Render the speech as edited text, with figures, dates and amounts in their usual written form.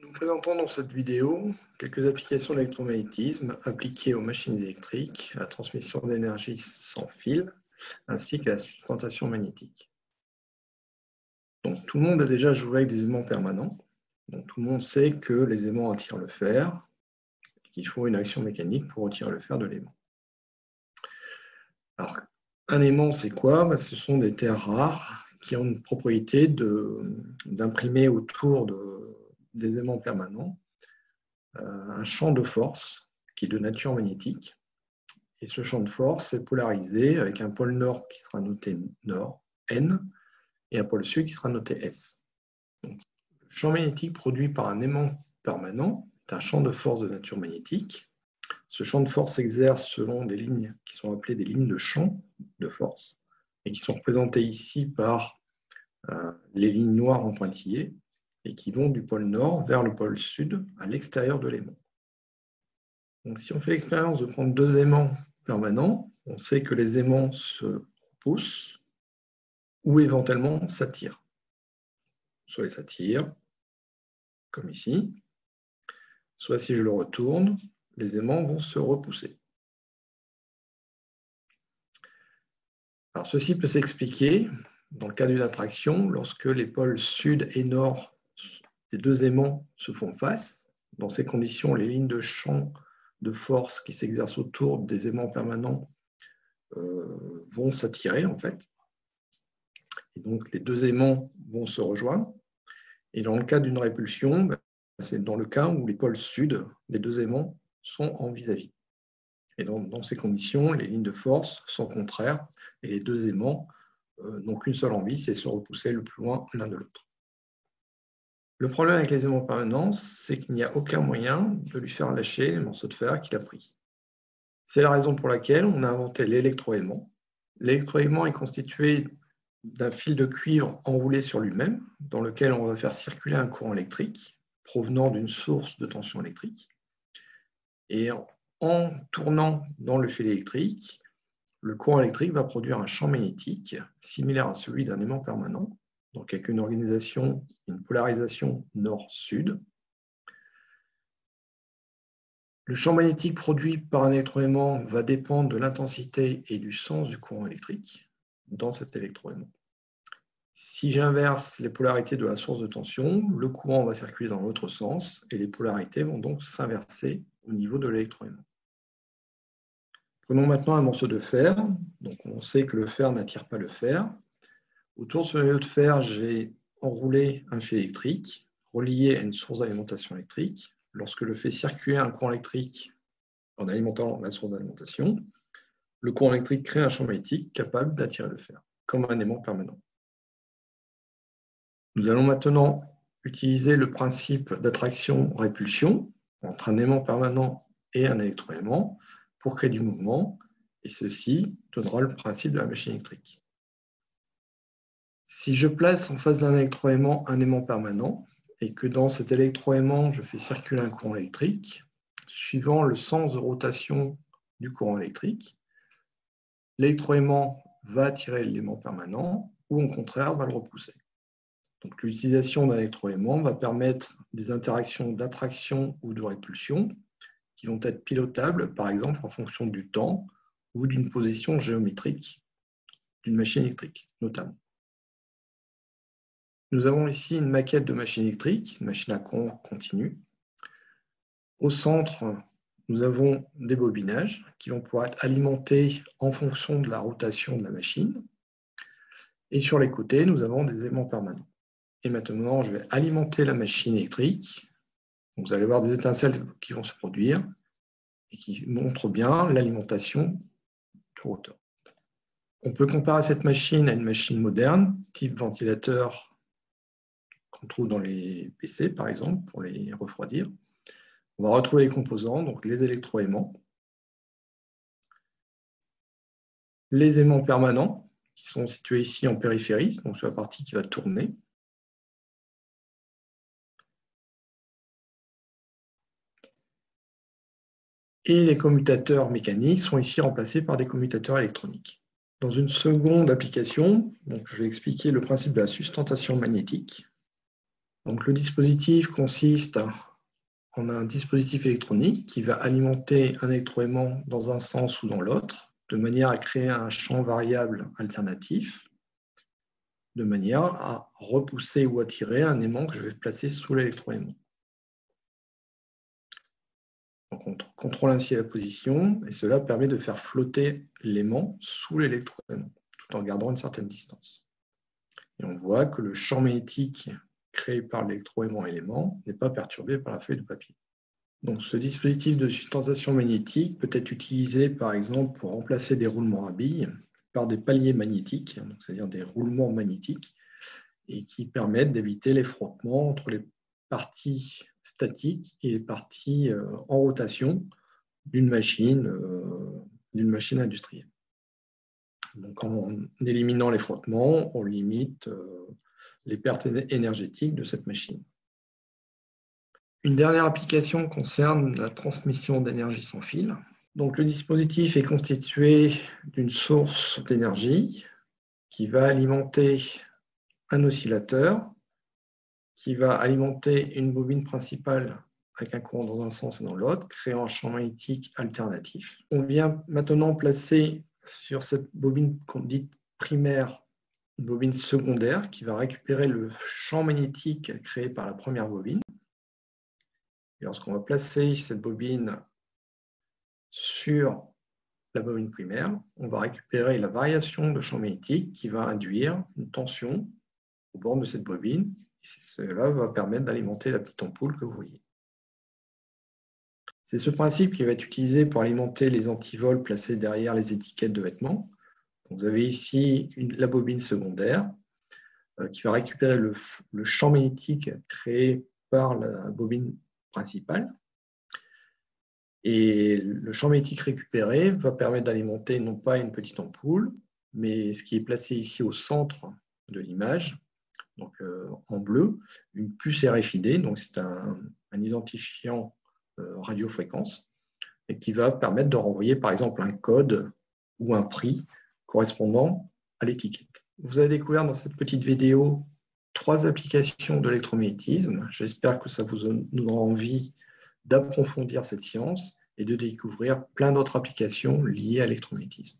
Nous présentons dans cette vidéo quelques applications d'électromagnétisme appliquées aux machines électriques, à la transmission d'énergie sans fil, ainsi qu'à la sustentation magnétique. Donc, tout le monde a déjà joué avec des aimants permanents. Donc, tout le monde sait que les aimants attirent le fer et qu'il faut une action mécanique pour retirer le fer de l'aimant. Alors, un aimant, c'est quoi? Ce sont des terres rares qui ont une propriété d'imprimer autour des aimants permanents un champ de force qui est de nature magnétique. Et ce champ de force est polarisé avec un pôle nord qui sera noté nord, N, et un pôle sud qui sera noté S. Donc, le champ magnétique produit par un aimant permanent est un champ de force de nature magnétique. Ce champ de force s'exerce selon des lignes qui sont appelées des lignes de champ de force et qui sont représentées ici par les lignes noires en pointillés et qui vont du pôle nord vers le pôle sud à l'extérieur de l'aimant. Donc, si on fait l'expérience de prendre deux aimants permanents, on sait que les aimants se repoussent ou éventuellement s'attirent. Soit ils s'attirent, comme ici, soit si je le retourne, les aimants vont se repousser. Alors, ceci peut s'expliquer dans le cas d'une attraction lorsque les pôles sud et nord des deux aimants se font face. Dans ces conditions, les lignes de champ de force qui s'exercent autour des aimants permanents vont s'attirer en fait. Et donc les deux aimants vont se rejoindre. Et dans le cas d'une répulsion, c'est dans le cas où les pôles sud, les deux aimants, sont en vis-à-vis. Et dans ces conditions, les lignes de force sont contraires et les deux aimants n'ont qu'une seule envie, c'est se repousser le plus loin l'un de l'autre. Le problème avec les aimants permanents, c'est qu'il n'y a aucun moyen de lui faire lâcher les morceaux de fer qu'il a pris. C'est la raison pour laquelle on a inventé l'électroaimant. L'électroaimant est constitué d'un fil de cuivre enroulé sur lui-même, dans lequel on va faire circuler un courant électrique provenant d'une source de tension électrique. Et en tournant dans le fil électrique, le courant électrique va produire un champ magnétique similaire à celui d'un aimant permanent, donc avec une organisation, une polarisation nord-sud. Le champ magnétique produit par un électroaimant va dépendre de l'intensité et du sens du courant électrique dans cet électroaimant. Si j'inverse les polarités de la source de tension, le courant va circuler dans l'autre sens et les polarités vont donc s'inverser au niveau de l'électroaimant. Prenons maintenant un morceau de fer. Donc on sait que le fer n'attire pas le fer. Autour de ce noyau de fer, j'ai enroulé un fil électrique relié à une source d'alimentation électrique. Lorsque je fais circuler un courant électrique en alimentant la source d'alimentation, le courant électrique crée un champ magnétique capable d'attirer le fer, comme un aimant permanent. Nous allons maintenant utiliser le principe d'attraction-répulsion entre un aimant permanent et un électroaimant pour créer du mouvement, et ceci donnera le principe de la machine électrique. Si je place en face d'un électroaimant un aimant permanent, et que dans cet électroaimant, je fais circuler un courant électrique, suivant le sens de rotation du courant électrique, l'électroaimant va attirer l'aimant permanent, ou au contraire, va le repousser. Donc, l'utilisation d'un électroaimant va permettre des interactions d'attraction ou de répulsion qui vont être pilotables, par exemple, en fonction du temps ou d'une position géométrique d'une machine électrique, notamment. Nous avons ici une maquette de machine électrique, une machine à courant continu. Au centre, nous avons des bobinages qui vont pouvoir être alimentés en fonction de la rotation de la machine. Et sur les côtés, nous avons des aimants permanents. Et maintenant, je vais alimenter la machine électrique. Donc, vous allez voir des étincelles qui vont se produire et qui montrent bien l'alimentation du rotor. On peut comparer cette machine à une machine moderne, type ventilateur qu'on trouve dans les PC, par exemple, pour les refroidir. On va retrouver les composants, donc les électroaimants, les aimants permanents, qui sont situés ici en périphérie, donc sur la partie qui va tourner. Et les commutateurs mécaniques sont ici remplacés par des commutateurs électroniques. Dans une seconde application, donc je vais expliquer le principe de la sustentation magnétique. Donc, le dispositif consiste en un dispositif électronique qui va alimenter un électroaimant dans un sens ou dans l'autre, de manière à créer un champ variable alternatif, de manière à repousser ou attirer un aimant que je vais placer sous l'électroaimant. Donc, on contrôle ainsi la position et cela permet de faire flotter l'aimant sous l'électroaimant, tout en gardant une certaine distance. Et on voit que le champ magnétique créé par l'électroaimant élément n'est pas perturbé par la feuille de papier. Donc, ce dispositif de sustentation magnétique peut être utilisé par exemple pour remplacer des roulements à billes par des paliers magnétiques, c'est-à-dire des roulements magnétiques, et qui permettent d'éviter les frottements entre les parties statiques et les parties en rotation d'une machine industrielle. Donc, en éliminant les frottements, on limite les pertes énergétiques de cette machine. Une dernière application concerne la transmission d'énergie sans fil. Donc, le dispositif est constitué d'une source d'énergie qui va alimenter un oscillateur, qui va alimenter une bobine principale avec un courant dans un sens et dans l'autre, créant un champ magnétique alternatif. On vient maintenant placer sur cette bobine dite primaire une bobine secondaire qui va récupérer le champ magnétique créé par la première bobine. Et lorsqu'on va placer cette bobine sur la bobine primaire, on va récupérer la variation de champ magnétique qui va induire une tension au bord de cette bobine. Et cela va permettre d'alimenter la petite ampoule que vous voyez. C'est ce principe qui va être utilisé pour alimenter les antivols placés derrière les étiquettes de vêtements. Donc, vous avez ici la bobine secondaire qui va récupérer le champ magnétique créé par la bobine principale. Et le champ magnétique récupéré va permettre d'alimenter non pas une petite ampoule, mais ce qui est placé ici au centre de l'image, donc en bleu, une puce RFID, donc c'est un identifiant radiofréquence, et qui va permettre de renvoyer par exemple un code ou un prix correspondant à l'étiquette. Vous avez découvert dans cette petite vidéo 3 applications de l'électromagnétisme. J'espère que ça vous donnera envie d'approfondir cette science et de découvrir plein d'autres applications liées à l'électromagnétisme.